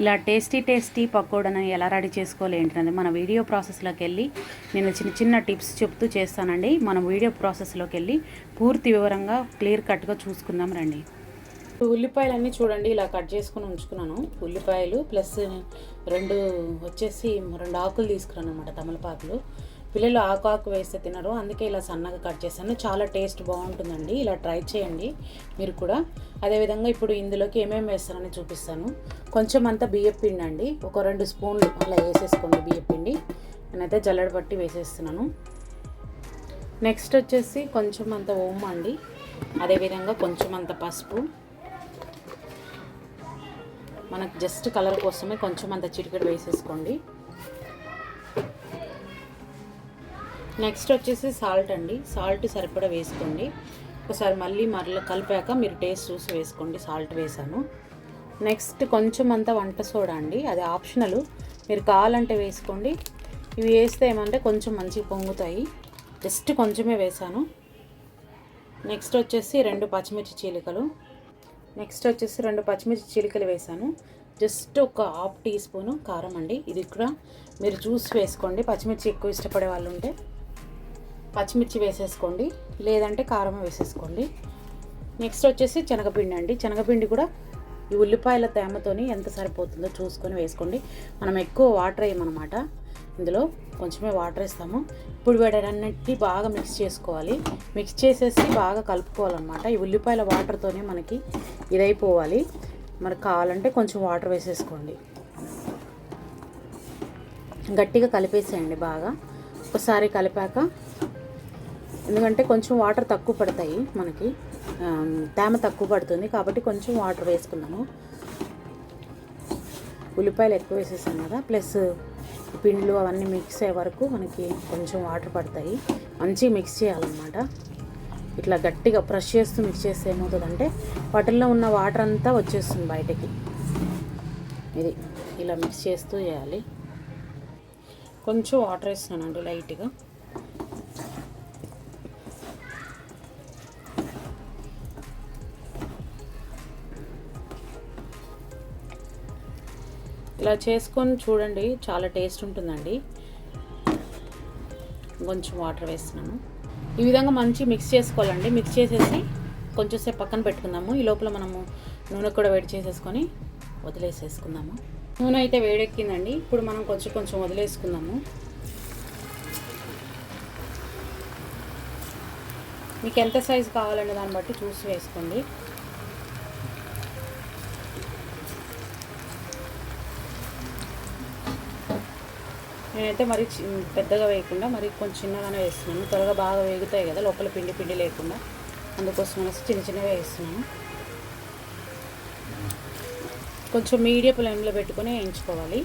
ఇలా టేస్టీ పకోడాని ఎలా రెడీ చేసుకోవాలి ఏంటంటే మన వీడియో ప్రాసెస్లోకి వెళ్ళి నేను చిన్న చిన్న టిప్స్ చెప్తూ చేస్తానండి. మనం వీడియో ప్రాసెస్లోకి వెళ్ళి పూర్తి వివరంగా క్లియర్ కట్గా చూసుకుందాం రండి. ఉల్లిపాయలన్నీ చూడండి ఇలా కట్ చేసుకుని ఉంచుకున్నాను. ఉల్లిపాయలు ప్లస్ రెండు ఆకులు తీసుకున్నాను అనమాట, తమలపాకులు. పిల్లలు ఆకు వేస్తే తినరు, అందుకే ఇలా సన్నగా కట్ చేశాను. చాలా టేస్ట్ బాగుంటుందండి, ఇలా ట్రై చేయండి మీరు కూడా. అదేవిధంగా ఇప్పుడు ఇందులోకి ఏమేమి వేస్తానని చూపిస్తాను. కొంచెం అంతా బియ్యం పిండి అండి, ఒక 2 స్పూన్లు అలా వేసేసుకోండి బియ్యం పిండి. నేనైతే జల్లెడ పట్టి వేసేస్తున్నాను. నెక్స్ట్ వచ్చేసి కొంచెం అంత ఓమ అండి, అదేవిధంగా కొంచెం అంత పసుపు, మనకు జస్ట్ కలర్ కోసమే కొంచెం అంత చిటికెడు వేసేసుకోండి. నెక్స్ట్ వచ్చేసి సాల్ట్ అండి, సాల్ట్ సరిపడా వేసుకోండి. ఒకసారి మళ్ళీ కలిపాక మీరు టేస్ట్ చూసి వేసుకోండి. సాల్ట్ వేసాను. నెక్స్ట్ కొంచెం అంత వంట సోడా అండి, అది ఆప్షనల్, మీరు కావాలంటే వేసుకోండి. ఇవి వేస్తే ఏమంటే కొంచెం మంచిగా పొంగుతాయి, జస్ట్ కొంచెమే వేసాను. నెక్స్ట్ వచ్చేసి 2 పచ్చిమిర్చి చీలికలు వేసాను. జస్ట్ ఒక 1/2 టీ స్పూను కారం అండి, ఇది కూడా మీరు చూసి వేసుకోండి. పచ్చిమిర్చి ఎక్కువ ఇష్టపడే వాళ్ళు ఉంటే పచ్చిమిర్చి వేసేసుకోండి, లేదంటే కారం వేసేసుకోండి. నెక్స్ట్ వచ్చేసి శనగపిండి అండి, శనగపిండి కూడా ఈ ఉల్లిపాయల తేమతోని ఎంత సరిపోతుందో చూసుకొని వేసుకోండి. మనం ఎక్కువ వాటర్ వేయమన్నమాట, ఇందులో కొంచెమే వాటర్ వేస్తాము. ఇప్పుడు వీటన్నిటిని బాగా మిక్స్ చేసుకోవాలి. మిక్స్ చేసేసి బాగా కలుపుకోవాలన్నమాట. ఈ ఉల్లిపాయల వాటర్తోనే మనకి ఇదైపోవాలి. మనకు కావాలంటే కొంచెం వాటర్ వేసేసుకోండి. గట్టిగా కలిపేసేయండి బాగా. ఒకసారి కలిపాక, ఎందుకంటే కొంచెం వాటర్ తక్కువ పడతాయి, మనకి తేమ తక్కువ పడుతుంది కాబట్టి కొంచెం వాటర్ వేసుకున్నాను. ఉల్లిపాయలు ఎక్కువ వేసేసాను కదా, ప్లస్ పిండిలు అవన్నీ మిక్స్ అయ్యే వరకు మనకి కొంచెం వాటర్ పడతాయి. మంచిగా మిక్స్ చేయాలన్నమాట. ఇట్లా గట్టిగా ప్రెస్ చేస్తూ మిక్స్ చేస్తే ఏమవుతుందంటే వాటిల్లో ఉన్న వాటర్ అంతా వచ్చేస్తుంది బయటకి. ఇది ఇలా మిక్స్ చేస్తూ చేయాలి. కొంచెం వాటర్ వేస్తున్నానండి లైట్గా. ఇలా చేసుకొని చూడండి, చాలా టేస్ట్ ఉంటుందండి. కొంచెం వాటర్ వేస్తున్నాను. ఈ విధంగా మంచి మిక్స్ చేసుకోవాలండి. మిక్స్ చేసేసి కొంచెం సేపు పక్కన పెట్టుకుందాము. ఈ లోపల మనము నూనె కూడా వేడి చేసేసుకొని వదిలేసేసుకుందాము. నూనె అయితే వేడెక్కిందండి, ఇప్పుడు మనం కొంచెం వదిలేసుకుందాము. మీకు ఎంత సైజు కావాలంటే దాన్ని బట్టి చూసి వేసుకోండి. నేనైతే మరి పెద్దగా వేయకుండా మరి కొంచెం చిన్నగానే వేస్తున్నాను. త్వరగా బాగా వేగుతాయి కదా, లోపల పిండి లేకుండా, అందుకోసం అనేసి చిన్నగా వేస్తున్నాను. కొంచెం మీడియం ఫ్లేమ్లో పెట్టుకొని వేయించుకోవాలి,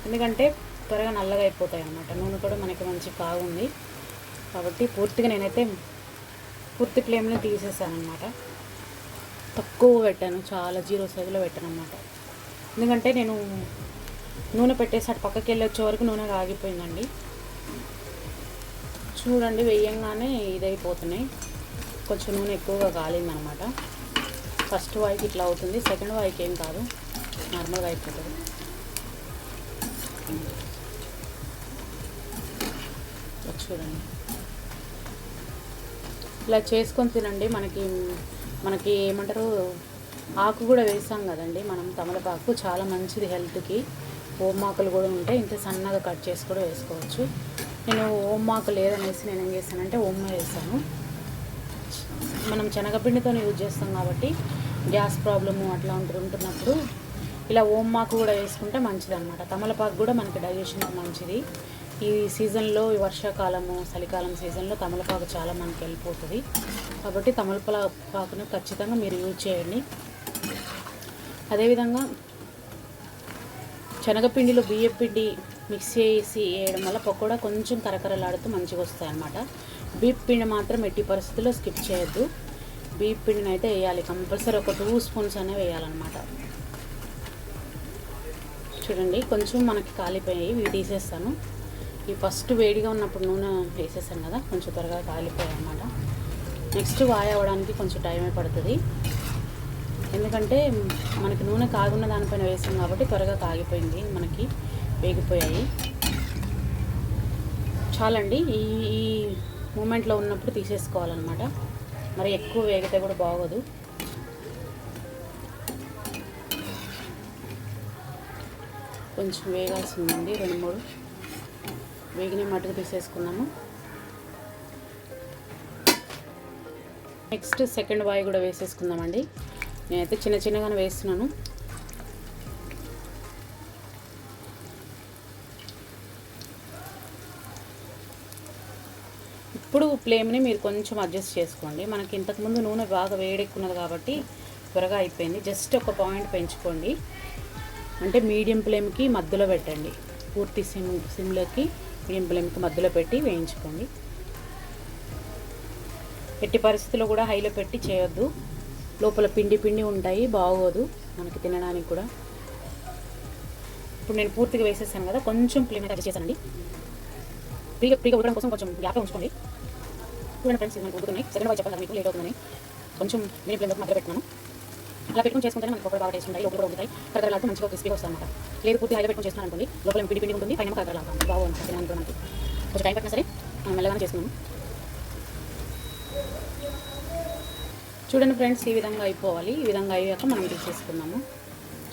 ఎందుకంటే త్వరగా నల్లగా అయిపోతాయి అన్నమాట. నూనె కూడా మనకి మంచి కాగుంది కాబట్టి నేనైతే పూర్తి ఫ్లేమ్లో తీసేసాను అనమాట. తక్కువ పెట్టాను, చాలా 0 సైజులో పెట్టాను అన్నమాట. ఎందుకంటే నేను నూనె పెట్టేసి అటు పక్కకి వెళ్ళి వచ్చే వరకు నూనె ఆగిపోయిందండి. చూడండి, వేయంగానే ఇదైపోతున్నాయి. కొంచెం నూనె ఎక్కువగా కాలిందనమాట. ఫస్ట్ వాయికి ఇట్లా అవుతుంది, సెకండ్ వాయికి ఏం కాదు, నార్మల్గా అయిపోతుంది. చూడండి, ఇలా చేసుకొని తినండి. మనకి ఏమంటారు, ఆకు కూడా వేసాం కదండి మనం, తమలపాకు చాలా మంచిది హెల్త్కి. ఓమాకులు కూడా ఉంటాయి, ఇంత సన్నగా కట్ చేసి కూడా వేసుకోవచ్చు. నేను ఓమాకు లేదనేసి నేను ఏం చేస్తానంటే ఓమ వేసాను. మనం శనగపిండితో యూజ్ చేస్తాం కాబట్టి గ్యాస్ ప్రాబ్లము అట్లా ఉంటున్నప్పుడు ఇలా ఓమాకు కూడా వేసుకుంటే మంచిది అనమాట. తమలపాకు కూడా మనకి డైజెషన్కి మంచిది. ఈ సీజన్లో, ఈ వర్షాకాలము చలికాలం సీజన్లో తమలపాకు చాలా మనకి వెళ్ళిపోతుంది కాబట్టి తమలపాకును ఖచ్చితంగా మీరు యూజ్ చేయండి. అదేవిధంగా శనగపిండిలో బియ్యం పిండి మిక్స్ చేసి వేయడం వల్ల పకోడా కొంచెం కరకరలాడుతూ మంచిగా వస్తాయి అన్నమాట. బియ్యం పిండి మాత్రం ఎట్టి పరిస్థితుల్లో స్కిప్ చేయొద్దు. బియ్యం పిండిని అయితే వేయాలి కంపల్సరీ, ఒక 2 స్పూన్స్ అనేవి వేయాలన్నమాట. చూడండి, కొంచెం మనకి కాలిపోయాయి, ఇవి తీసేస్తాను. ఈ ఫస్ట్ వేడిగా ఉన్నప్పుడు నూనె వేసేసాను కదా, కొంచెం త్వరగా కాలిపోయాయి అన్నమాట. నెక్స్ట్ వాయి అవ్వడానికి కొంచెం టైమే పడుతుంది. ఎందుకంటే మనకి నూనె కాగున్న దానిపైన వేసాం కాబట్టి త్వరగా కాగిపోయింది, మనకి వేగిపోయాయి. చాలండి, ఈ మూమెంట్లో ఉన్నప్పుడు తీసేసుకోవాలన్నమాట. మరి ఎక్కువ వేగితే కూడా బాగోదు. కొంచెం వేగాల్సి ఉందండి, 2-3 వేగిన మట్టుకు తీసేసుకున్నాము. నెక్స్ట్ సెకండ్ వాయి కూడా వేసేసుకుందామండి. నేనైతే చిన్నగానే వేస్తున్నాను. ఇప్పుడు ఫ్లేమ్ని మీరు కొంచెం అడ్జస్ట్ చేసుకోండి. మనకి ఇంతకుముందు నూనె బాగా వేడెక్కున్నది కాబట్టి త్వరగా అయిపోయింది. జస్ట్ ఒక పాయింట్ పెంచుకోండి, అంటే మీడియం ఫ్లేమ్కి మధ్యలో పెట్టండి. పూర్తి సిమ్లోకి మీడియం ఫ్లేమ్కి మధ్యలో పెట్టి వేయించుకోండి. ఎట్టి పరిస్థితుల్లో కూడా హైలో పెట్టి చేయొద్దు, లోపల పిండి ఉంటాయి, బాగోదు మనకి తినడానికి కూడా. ఇప్పుడు నేను పూర్తిగా వేసేసాను కదా, కొంచెం ఫ్లేమ్ అడ్జస్ట్ చేశానండి. ఫ్రీగా ఉడకడం కోసం కొంచెం గ్యాప్గా ఉంచుకోండి. చూడండి ఫ్రెండ్స్, మనకు ఉడుకుతున్నాయి. సెకండ్ వాయి చెప్పాలి మీకు లేట్ అవుతుందని కొంచెం మీడియం ఫ్లేమ్లో మధ్యలో పెట్టుకున్నాను. అలా పెట్టుకుని చేసుకుంటే మనకి పకోడీ బాగా టేస్ట్ ఉంటాయి, లోపల కూడా ఉంటాయి, కరకరలాడుతూ మంచిగా క్రిస్పీగా వస్తాయి అన్నమాట. లేదు పూర్తి హైలో పెట్టుకుని చేస్తున్నాను అనుకోండి, లోపల పిండి ఉంటుంది, పైన కరకరలాడుతుంది, బాగుంటుంది తినడానికి కూడా. మనకి కొంచెం టైం పట్టినా సరే మనం మెల్లగానే చేస్తున్నాము. చూడండి ఫ్రెండ్స్, ఈ విధంగా అయిపోవాలి. ఈ విధంగా అయ్యాక మనం తీసేసుకున్నాము.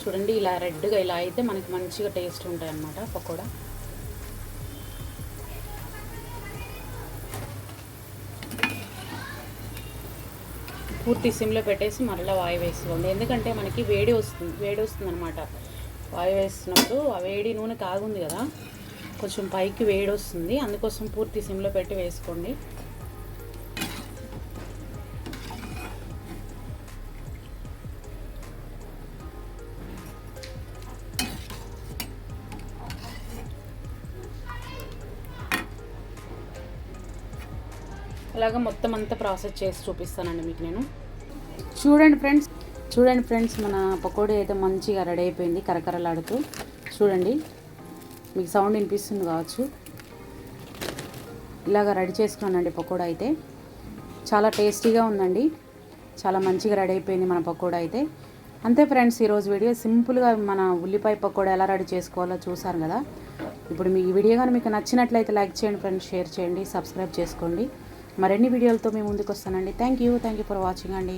చూడండి, ఇలా రెడ్గా ఇలా అయితే మనకి మంచిగా టేస్ట్ ఉంటాయి అన్నమాట పకోడా. పూర్తి సిమ్లో పెట్టేసి మరలా వాయి వేసుకోండి, ఎందుకంటే మనకి వేడి వస్తుంది అనమాట. వాయి వేస్తున్నప్పుడు ఆ వేడి నూనె కాగుంది కదా, కొంచెం పైకి వేడి వస్తుంది, అందుకోసం పూర్తి సిమ్లో పెట్టి వేసుకోండి. అలాగా మొత్తం అంతా ప్రాసెస్ చేసి చూపిస్తానండి మీకు నేను. చూడండి ఫ్రెండ్స్, మన పకోడీ అయితే మంచిగా రెడీ అయిపోయింది, కరకరలాడుతూ. చూడండి, మీకు సౌండ్ వినిపిస్తుంది కావచ్చు. ఇలాగ రెడీ చేసుకున్నానండి పకోడా అయితే. చాలా టేస్టీగా ఉందండి, చాలా మంచిగా రెడీ అయిపోయింది మన పకోడా అయితే. అంతే ఫ్రెండ్స్, ఈరోజు వీడియో సింపుల్గా మన ఉల్లిపాయ పకోడా ఎలా రెడీ చేసుకోవాలో చూసారు కదా. ఇప్పుడు మీ ఈ వీడియో కానీ మీకు నచ్చినట్లయితే లైక్ చేయండి ఫ్రెండ్స్, షేర్ చేయండి, సబ్స్క్రైబ్ చేసుకోండి. మరిన్ని వీడియోలతో మేము ముందుకు వస్తానండి. థ్యాంక్ యూ ఫర్ వాచింగ్ అండి.